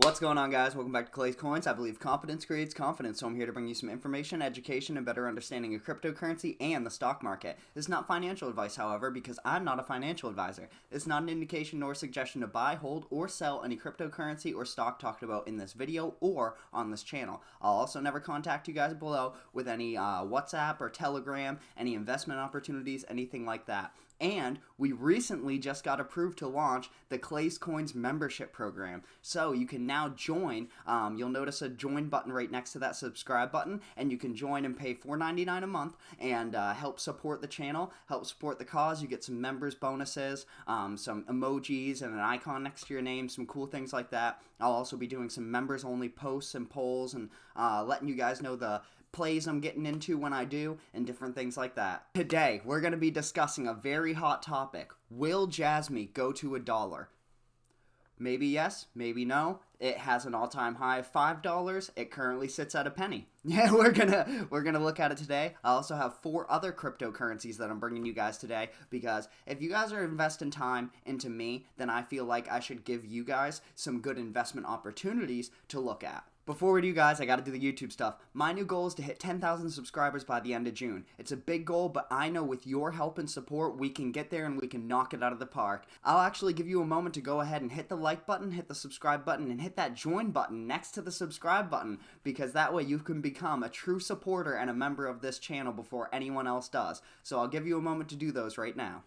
What's going on, guys? Welcome back to Clay's Coins. I believe competence creates confidence, so I'm here to bring you some information, education, and better understanding of cryptocurrency and the stock market. This is not financial advice, however, because I'm not a financial advisor. It's not an indication nor suggestion to buy, hold, or sell any cryptocurrency or stock talked about in this video or on this channel. I'll also never contact you guys below with any WhatsApp or Telegram, any investment opportunities, anything like that. And we recently just got approved to launch the ClayScoins membership program. So you can now join. You'll notice a join button right next to that subscribe button, and you can join and pay $4.99 a month and help support the channel, help support the cause. You get some members bonuses, some emojis and an icon next to your name, some cool things like that. I'll also be doing some members only posts and polls and letting you guys know the plays I'm getting into when I do, and different things like that. Today, we're going to be discussing a very hot topic. Will JASMY go to $1? Maybe yes, maybe no. It has an all-time high of $5. It currently sits at a penny. Yeah, we're gonna look at it today. I also have 4 other cryptocurrencies that I'm bringing you guys today, because if you guys are investing time into me, then I feel like I should give you guys some good investment opportunities to look at. Before we do, guys, I gotta do the YouTube stuff. My new goal is to hit 10,000 subscribers by the end of June. It's a big goal, but I know with your help and support, we can get there and we can knock it out of the park. I'll actually give you a moment to go ahead and hit the like button, hit the subscribe button, and hit that join button next to the subscribe button, because that way you can become a true supporter and a member of this channel before anyone else does. So I'll give you a moment to do those right now.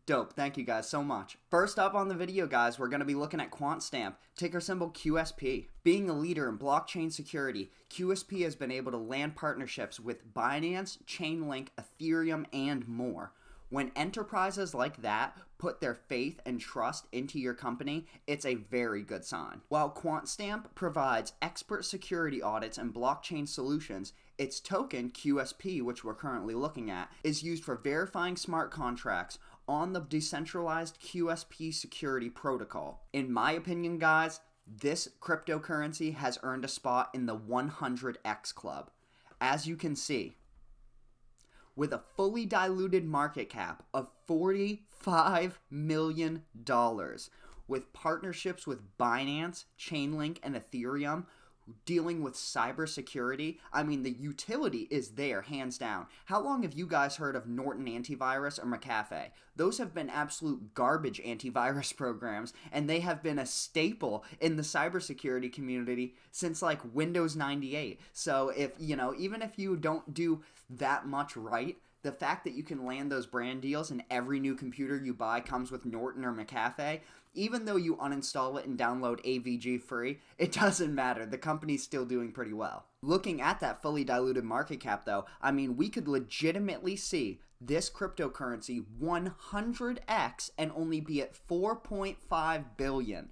Dope. Thank you guys so much. First up on the video, guys, we're going to be looking at Quantstamp, ticker symbol QSP. Being a leader in blockchain security, QSP has been able to land partnerships with Binance, Chainlink, Ethereum, and more. When enterprises like that put their faith and trust into your company, it's a very good sign. While Quantstamp provides expert security audits and blockchain solutions, its token, QSP, which we're currently looking at, is used for verifying smart contracts on the decentralized QSP security protocol. In my opinion, guys, this cryptocurrency has earned a spot in the 100x club. As you can see, with a fully diluted market cap of $45 million, with partnerships with Binance, Chainlink, and Ethereum, dealing with cybersecurity, I mean, the utility is there, hands down. How long have you guys heard of Norton Antivirus or McAfee? Those have been absolute garbage antivirus programs, and they have been a staple in the cybersecurity community since like Windows 98. So if, even if you don't do that much right, the fact that you can land those brand deals and every new computer you buy comes with Norton or McAfee, even though you uninstall it and download AVG free, it doesn't matter. The company's still doing pretty well. Looking at that fully diluted market cap, though, I mean, we could legitimately see this cryptocurrency 100x and only be at 4.5 billion.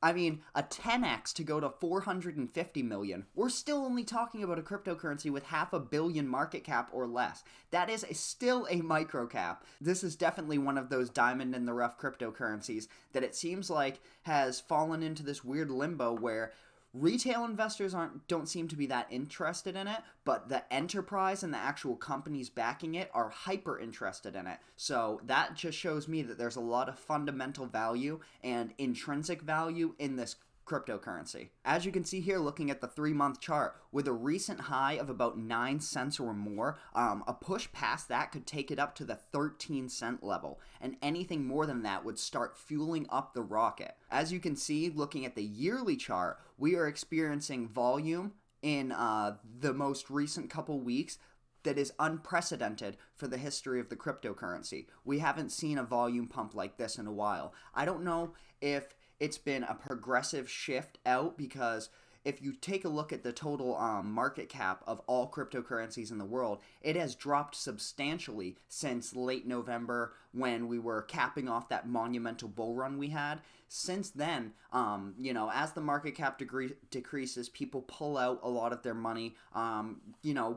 I mean, a 10x to go to 450 million. We're still only talking about a cryptocurrency with $500 million market cap or less. That is still a micro cap. This is definitely one of those diamond in the rough cryptocurrencies that it seems like has fallen into this weird limbo where retail investors don't seem to be that interested in it, but the enterprise and the actual companies backing it are hyper interested in it. So that just shows me that there's a lot of fundamental value and intrinsic value in this cryptocurrency. As you can see here, looking at the 3-month chart, with a recent high of about 9 cents or more, a push past that could take it up to the 13-cent level, and anything more than that would start fueling up the rocket. As you can see, looking at the yearly chart, we are experiencing volume in the most recent couple weeks that is unprecedented for the history of the cryptocurrency. We haven't seen a volume pump like this in a while. I don't know if it's been a progressive shift out, because if you take a look at the total market cap of all cryptocurrencies in the world, it has dropped substantially since late November when we were capping off that monumental bull run we had. Since then, as the market cap decreases, people pull out a lot of their money,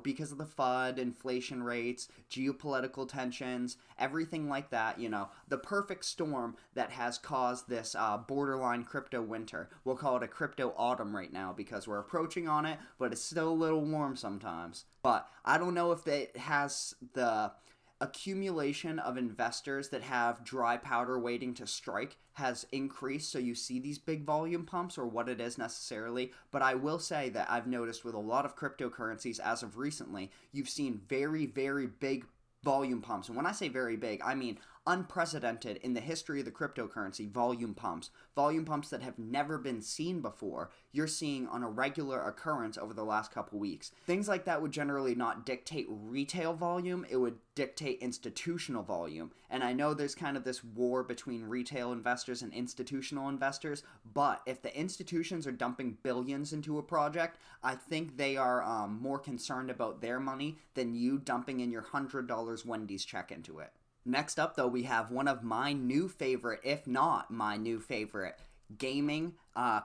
because of the FUD, inflation rates, geopolitical tensions, everything like that, the perfect storm that has caused this borderline crypto winter. We'll call it a crypto autumn right now because we're approaching on it, but it's still a little warm sometimes. But I don't know if it has the accumulation of investors that have dry powder waiting to strike has increased, so you see these big volume pumps, or what it is necessarily. But I will say that I've noticed with a lot of cryptocurrencies as of recently, you've seen very, very big volume pumps. And when I say very big, I mean unprecedented in the history of the cryptocurrency volume pumps that have never been seen before. You're seeing on a regular occurrence over the last couple weeks. Things like that would generally not dictate retail volume, it would dictate institutional volume. And I know there's kind of this war between retail investors and institutional investors, but if the institutions are dumping billions into a project, I think they are more concerned about their money than you dumping in your $100 Wendy's check into it. Next up, though, we have one of my new favorite, if not my new favorite, gaming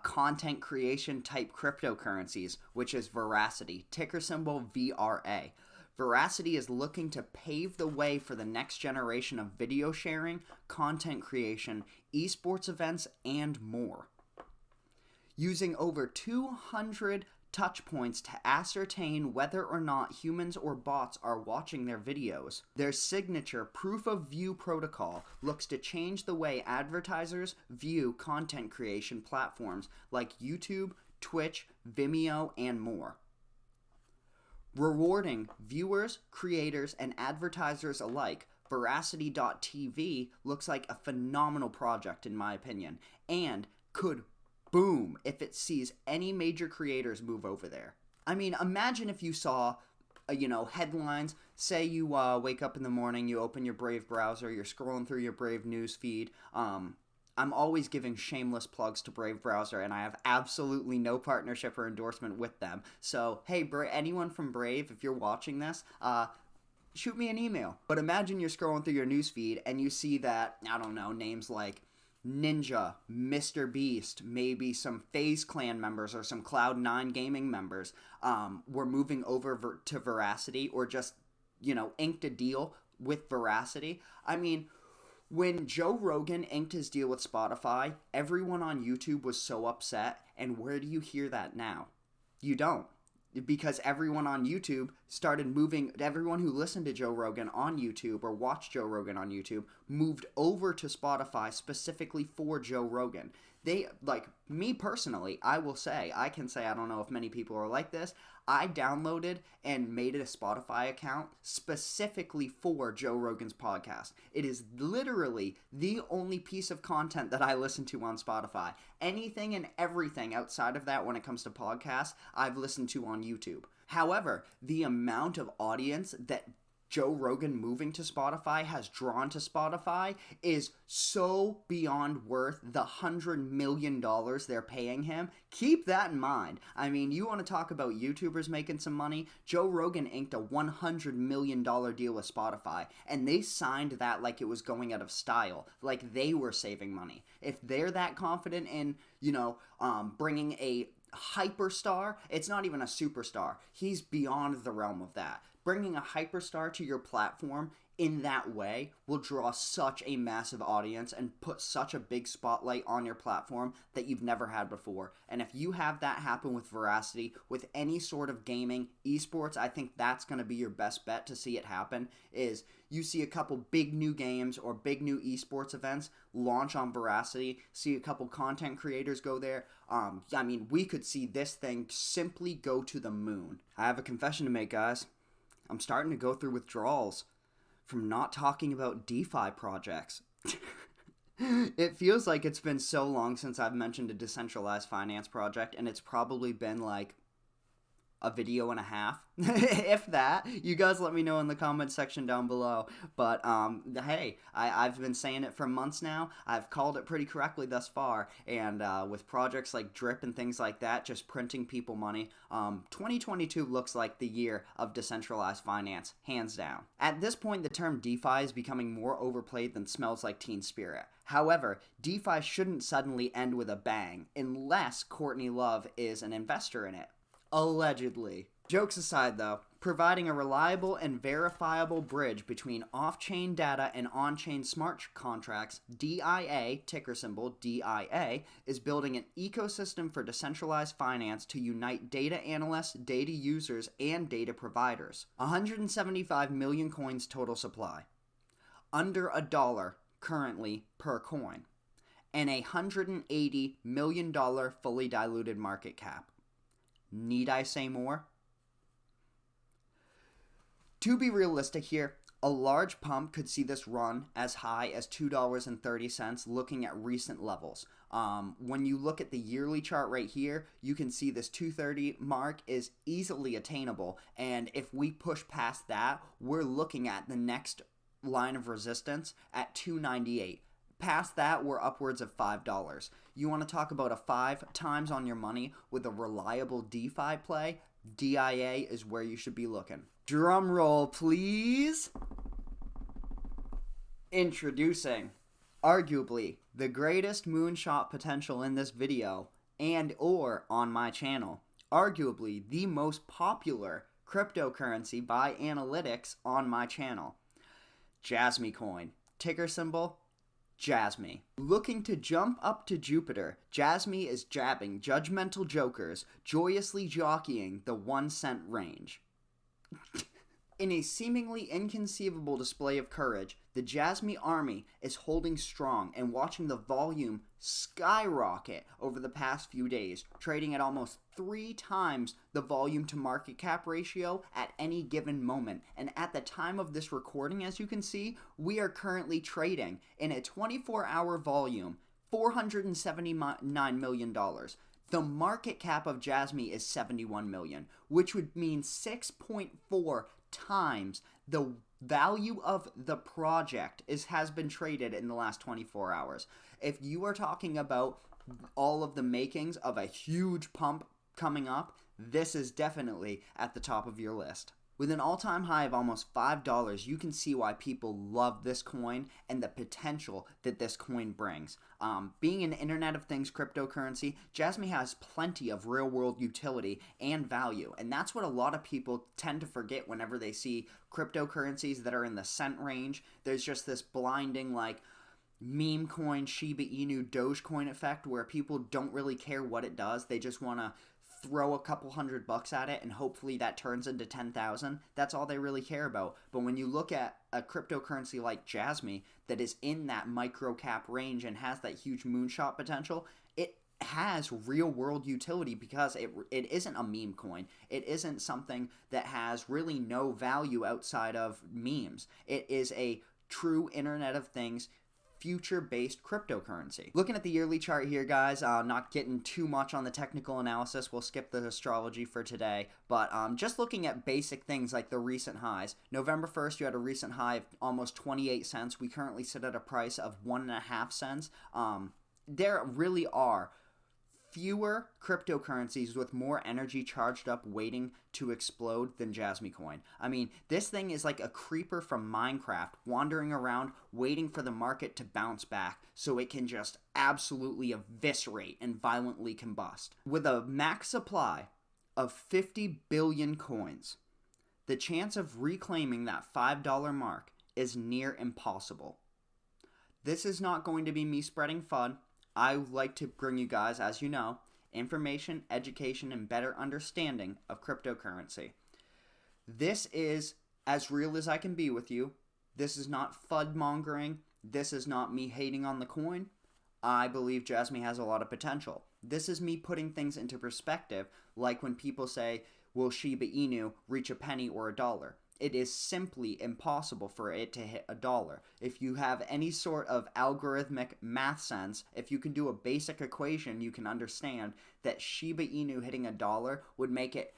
content creation type cryptocurrencies, which is Verasity, ticker symbol VRA. Verasity is looking to pave the way for the next generation of video sharing, content creation, esports events, and more. Using over 200 touch points to ascertain whether or not humans or bots are watching their videos. Their signature proof of view protocol looks to change the way advertisers view content creation platforms like YouTube, Twitch, Vimeo, and more. Rewarding viewers, creators, and advertisers alike, Verasity.tv looks like a phenomenal project in my opinion, and could boom if it sees any major creators move over there. I mean, imagine if you saw, headlines. Say you wake up in the morning, you open your Brave browser, you're scrolling through your Brave news feed. I'm always giving shameless plugs to Brave browser, and I have absolutely no partnership or endorsement with them. So, hey, anyone from Brave, if you're watching this, shoot me an email. But imagine you're scrolling through your news feed and you see that, I don't know, names like Ninja, Mr. Beast, maybe some FaZe Clan members or some Cloud9 gaming members were moving over to Verasity, or just, inked a deal with Verasity. I mean, when Joe Rogan inked his deal with Spotify, everyone on YouTube was so upset, and where do you hear that now? You don't. Because everyone on YouTube started moving, everyone who listened to Joe Rogan on YouTube or watched Joe Rogan on YouTube moved over to Spotify specifically for Joe Rogan. They, like me personally, I can say, I don't know if many people are like this, I downloaded and made a Spotify account specifically for Joe Rogan's podcast. It is literally the only piece of content that I listen to on Spotify. Anything and everything outside of that when it comes to podcasts, I've listened to on YouTube. However, the amount of audience that Joe Rogan moving to Spotify has drawn to Spotify is so beyond worth the $100 million they're paying him. Keep that in mind. I mean, you want to talk about YouTubers making some money? Joe Rogan inked a $100 million deal with Spotify, and they signed that like it was going out of style, like they were saving money. If they're that confident in, bringing a hyperstar, it's not even a superstar. He's beyond the realm of that. Bringing a hyperstar to your platform in that way will draw such a massive audience and put such a big spotlight on your platform that you've never had before. And if you have that happen with Verasity, with any sort of gaming, esports, I think that's going to be your best bet to see it happen, is you see a couple big new games or big new esports events launch on Verasity, see a couple content creators go there. We could see this thing simply go to the moon. I have a confession to make, guys. I'm starting to go through withdrawals from not talking about DeFi projects. It feels like it's been so long since I've mentioned a decentralized finance project, and it's probably been like a video and a half, if that. You guys let me know in the comment section down below. But hey, I've been saying it for months now. I've called it pretty correctly thus far, and with projects like Drip and things like that, just printing people money, 2022 looks like the year of decentralized finance, hands down. At this point, the term DeFi is becoming more overplayed than smells like Teen Spirit. However, DeFi shouldn't suddenly end with a bang, unless Courtney Love is an investor in it. Allegedly. Jokes aside though, providing a reliable and verifiable bridge between off-chain data and on-chain smart contracts. DIA, ticker symbol DIA, is building an ecosystem for decentralized finance to unite data analysts, data users, and data providers. 175 million coins total supply. Under $1 currently per coin. And $180 million fully diluted market cap. Need I say more? To be realistic here, a large pump could see this run as high as $2.30 looking at recent levels. When you look at the yearly chart right here, you can see this 230 mark is easily attainable, and if we push past that, we're looking at the next line of resistance at 298. Past that, we're upwards of $5. You want to talk about a 5 times on your money with a reliable DeFi play? DIA is where you should be looking. Drum roll, please. Introducing, arguably, the greatest moonshot potential in this video and or on my channel. Arguably, the most popular cryptocurrency by analytics on my channel. JASMY coin. Ticker symbol JASMY. Looking to jump up to Jupiter, JASMY is jabbing judgmental jokers, joyously jockeying the 1 cent range. In a seemingly inconceivable display of courage, the JASMY army is holding strong and watching the volume skyrocket over the past few days, trading at almost 3 times the volume to market cap ratio at any given moment. And at the time of this recording, as you can see, we are currently trading in a 24-hour volume, $479 million. The market cap of JASMY is 71 million, which would mean 6.4 times the value of the project has been traded in the last 24 hours. If you are talking about all of the makings of a huge pump coming up, this is definitely at the top of your list. With an all-time high of almost $5, you can see why people love this coin and the potential that this coin brings. Being an Internet of Things cryptocurrency, JASMY has plenty of real-world utility and value, and that's what a lot of people tend to forget whenever they see cryptocurrencies that are in the cent range. There's just this blinding, like, meme coin, Shiba Inu, Dogecoin effect where people don't really care what it does. They just want to throw a couple $100 at it and hopefully that turns into 10,000. That's all they really care about. But when you look at a cryptocurrency like JASMY that is in that micro cap range and has that huge moonshot potential, it has real world utility because it isn't a meme coin. It isn't something that has really no value outside of memes. It is a true Internet of Things future-based cryptocurrency. Looking at the yearly chart here, guys, not getting too much on the technical analysis, we'll skip the astrology for today, but just looking at basic things like the recent highs. November 1st, you had a recent high of almost 28 cents. We currently sit at a price of 1.5 cents. There really are fewer cryptocurrencies with more energy charged up waiting to explode than JASMY coin. I mean, this thing is like a creeper from Minecraft wandering around waiting for the market to bounce back so it can just absolutely eviscerate and violently combust. With a max supply of 50 billion coins, the chance of reclaiming that $5 mark is near impossible. This is not going to be me spreading FUD. I like to bring you guys, as you know, information, education, and better understanding of cryptocurrency. This is as real as I can be with you. This is not FUD mongering. This is not me hating on the coin. I believe JASMY has a lot of potential. This is me putting things into perspective, like when people say, will Shiba Inu reach a penny or a dollar? It is simply impossible for it to hit $1. If you have any sort of algorithmic math sense, if you can do a basic equation, you can understand that Shiba Inu hitting $1 would make it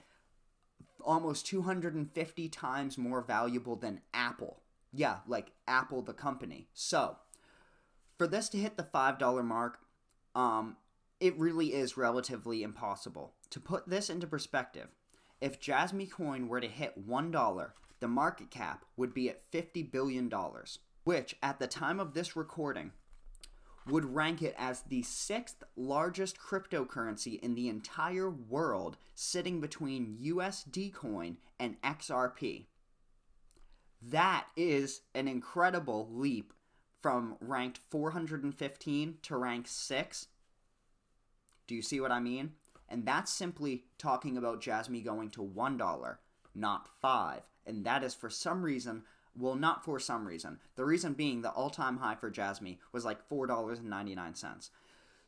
almost 250 times more valuable than Apple. Yeah, like Apple the company. So, for this to hit the $5 mark, it really is relatively impossible. To put this into perspective, if JASMY coin were to hit $1, the market cap would be at $50 billion, which at the time of this recording would rank it as the 6th largest cryptocurrency in the entire world, sitting between USD coin and XRP. That is an incredible leap from ranked 415 to rank 6. Do you see what I mean? And that's simply talking about Jasmy going to $1, not 5. And that is for some reason, well, not for some reason. The reason being the all-time high for Jasmy was like $4.99.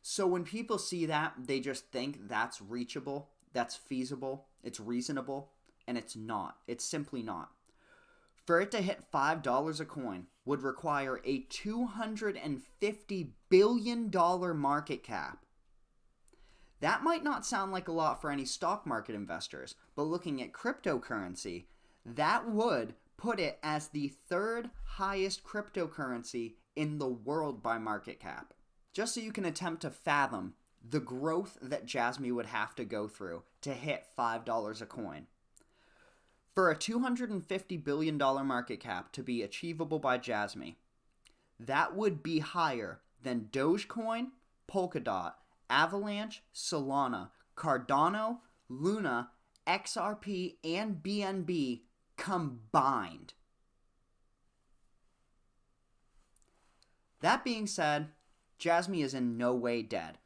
So when people see that, they just think that's reachable, that's feasible, it's reasonable, and it's not. It's simply not. For it to hit $5 a coin would require a $250 billion market cap. That might not sound like a lot for any stock market investors, but looking at cryptocurrency, that would put it as the 3rd highest cryptocurrency in the world by market cap. Just so you can attempt to fathom the growth that Jasmy would have to go through to hit $5 a coin. For a $250 billion market cap to be achievable by Jasmy, that would be higher than Dogecoin, Polkadot, Avalanche, Solana, Cardano, Luna, XRP, and BNB combined. That being said, Jasmy is in no way dead.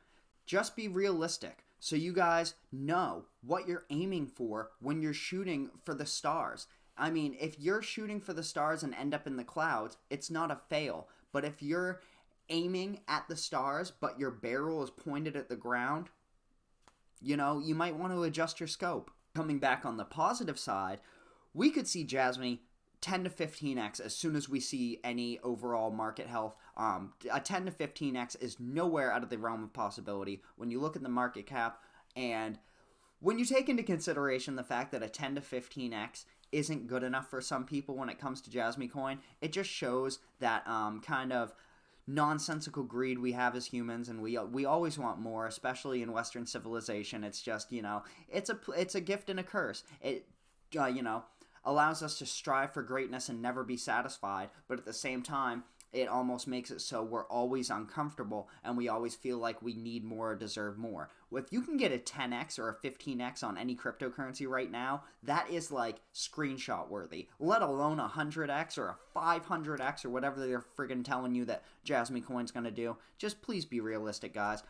Just be realistic so you guys know what you're aiming for when you're shooting for the stars. I mean, if you're shooting for the stars and end up in the clouds, it's not a fail. But if you're aiming at the stars, but your barrel is pointed at the ground, you might want to adjust your scope. Coming back on the positive side, we could see Jasmy 10 to 15x as soon as we see any overall market health. A 10 to 15x is nowhere out of the realm of possibility when you look at the market cap, and when you take into consideration the fact that a 10 to 15x isn't good enough for some people when it comes to Jasmy coin, it just shows that kind of nonsensical greed we have as humans, and we always want more, especially in Western civilization. It's just, it's a gift and a curse. It allows us to strive for greatness and never be satisfied, but at the same time, it almost makes it so we're always uncomfortable and we always feel like we need more or deserve more. If you can get a 10x or a 15x on any cryptocurrency right now, that is like screenshot worthy, let alone a 100x or a 500x or whatever they're friggin' telling you that Jasmy coin's gonna do. Just please be realistic, guys.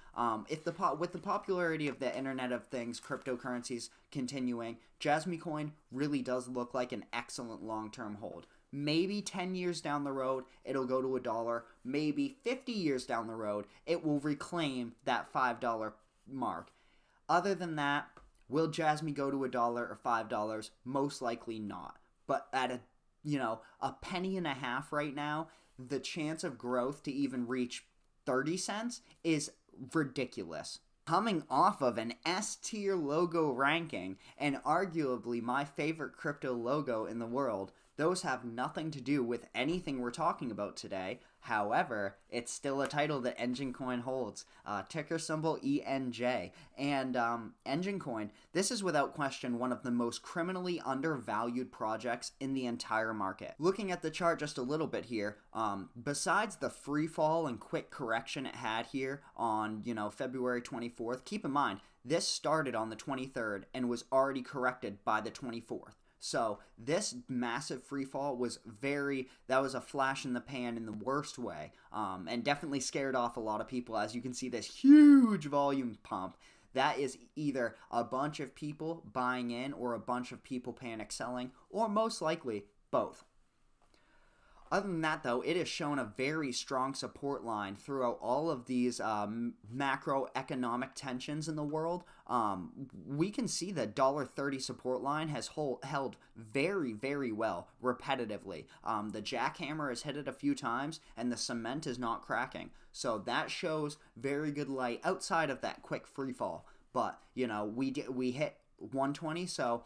With the popularity of the Internet of Things, cryptocurrencies continuing, Jasmy coin really does look like an excellent long-term hold. Maybe 10 years down the road, it'll go to $1. Maybe 50 years down the road, it will reclaim that $5 mark. Other than that, will Jasmy go to $1 or $5? Most likely not. But at a penny and a half right now, the chance of growth to even reach 30 cents is ridiculous. Coming off of an S-tier logo ranking, and arguably my favorite crypto logo in the world, those have nothing to do with anything we're talking about today. However, it's still a title that Enjin Coin holds. Ticker symbol ENJ. And Enjin Coin, this is without question one of the most criminally undervalued projects in the entire market. Looking at the chart just a little bit here, besides the free fall and quick correction it had here on, February 24th, keep in mind, this started on the 23rd and was already corrected by the 24th. So this massive free fall was that was a flash in the pan in the worst way, and definitely scared off a lot of people. As you can see, this huge volume pump, that is either a bunch of people buying in or a bunch of people panic selling, or most likely both. Other than that, though, it has shown a very strong support line throughout all of these macroeconomic tensions in the world. We can see the $1.30 support line has held very, very well repetitively. The jackhammer has hit it a few times, and the cement is not cracking. So that shows very good light outside of that quick free fall. But, we hit 120, so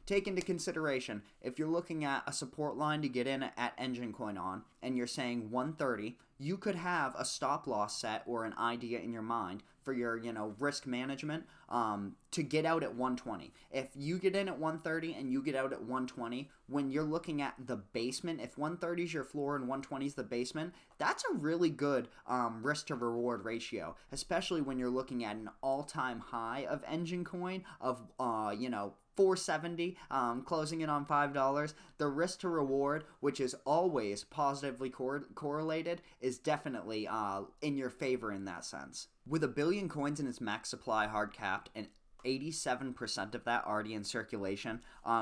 take into consideration, if you're looking at a support line to get in at Enjin Coin on, and you're saying 130, you could have a stop loss set or an idea in your mind for your, risk management, to get out at 120. If you get in at 130 and you get out at 120, when you're looking at the basement, if 130 is your floor and 120 is the basement, that's a really good risk to reward ratio, especially when you're looking at an all-time high of Engine Coin of, 470, closing in on $5. The risk to reward, which is always positively correlated, is definitely in your favor in that sense. With 1 billion coins in its max supply hard capped and 87% of that already in circulation,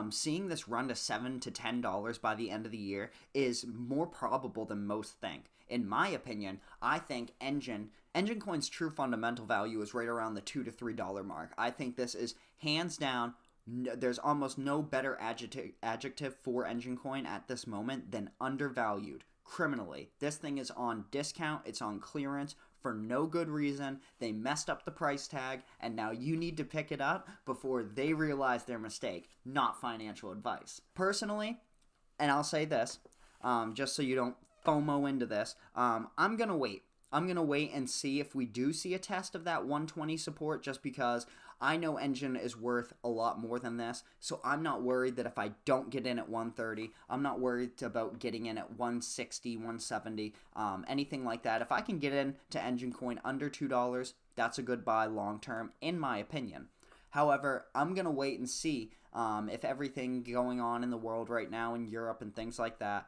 seeing this run to $7 to $10 by the end of the year is more probable than most think. In my opinion, I think Engine Coin's true fundamental value is right around the $2 to $3 mark. I think this is hands down. There's almost no better adjective for Engine Coin at this moment than undervalued criminally. This thing is on discount. It's on clearance for no good reason. They messed up the price tag, and now you need to pick it up before they realize their mistake. Not financial advice. Personally, and I'll say this, just so you don't FOMO into this, I'm going to wait. I'm going to wait and see if we do see a test of that 120 support, just because I know Engine is worth a lot more than this, so I'm not worried that if I don't get in at 130, I'm not worried about getting in at 160, 170, anything like that. If I can get in to Engine Coin under $2, that's a good buy long term, in my opinion. However, I'm going to wait and see if everything going on in the world right now in Europe and things like that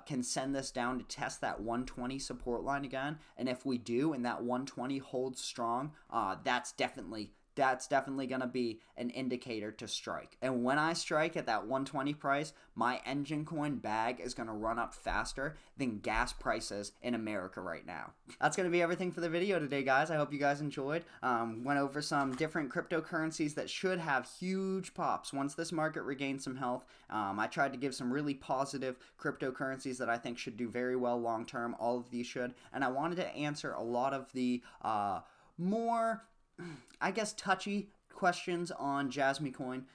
can send this down to test that 120 support line again. And if we do and that 120 holds strong, that's definitely going to be an indicator to strike. And when I strike at that 120 price, my Engine Coin bag is going to run up faster than gas prices in America right now. That's going to be everything for the video today, guys. I hope you guys enjoyed. Went over some different cryptocurrencies that should have huge pops once this market regains some health. I tried to give some really positive cryptocurrencies that I think should do very well long term. All of these should. And I wanted to answer a lot of the more, I guess, touchy questions on JASMY Coin.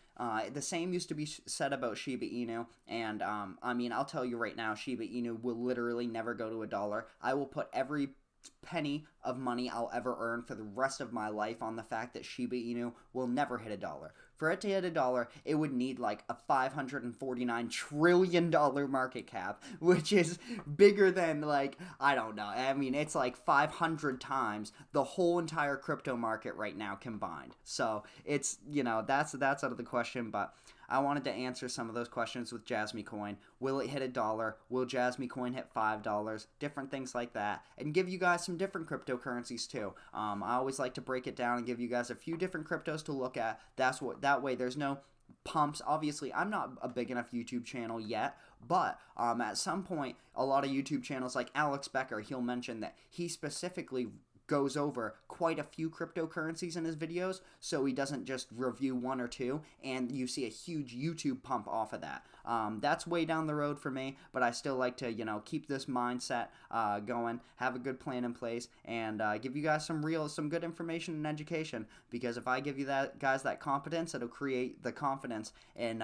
The same used to be said about Shiba Inu, and I mean, I'll tell you right now, Shiba Inu will literally never go to $1. I will put every penny of money I'll ever earn for the rest of my life on the fact that Shiba Inu will never hit $1. For it to hit $1, it would need like a $549 trillion market cap, which is bigger than, like, I don't know. I mean, it's like 500 times the whole entire crypto market right now combined. So it's, that's out of the question, but I wanted to answer some of those questions with JASMY Coin. Will it hit $1? Will JASMY Coin hit $5? Different things like that. And give you guys some different cryptocurrencies too. I always like to break it down and give you guys a few different cryptos to look at. That way there's no pumps. Obviously, I'm not a big enough YouTube channel yet, but at some point, a lot of YouTube channels like Alex Becker, he'll mention that he specifically goes over quite a few cryptocurrencies in his videos, so he doesn't just review one or two, and you see a huge YouTube pump off of that. That's way down the road for me, but I still like to, keep this mindset going, have a good plan in place, and give you guys some good information and education, because if I give you guys that confidence, it'll create the confidence in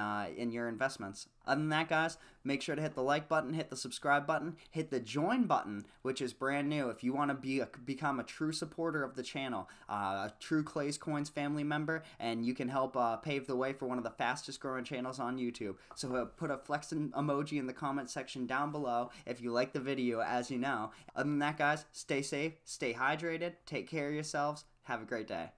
your investments. Other than that, guys, make sure to hit the like button, hit the subscribe button, hit the join button, which is brand new. If you want to become a true supporter of the channel, a true RealClaysCoins family member, and you can help pave the way for one of the fastest growing channels on YouTube. So put a flexing emoji in the comment section down below if you like the video, as you know. Other than that, guys, stay safe, stay hydrated, take care of yourselves, have a great day.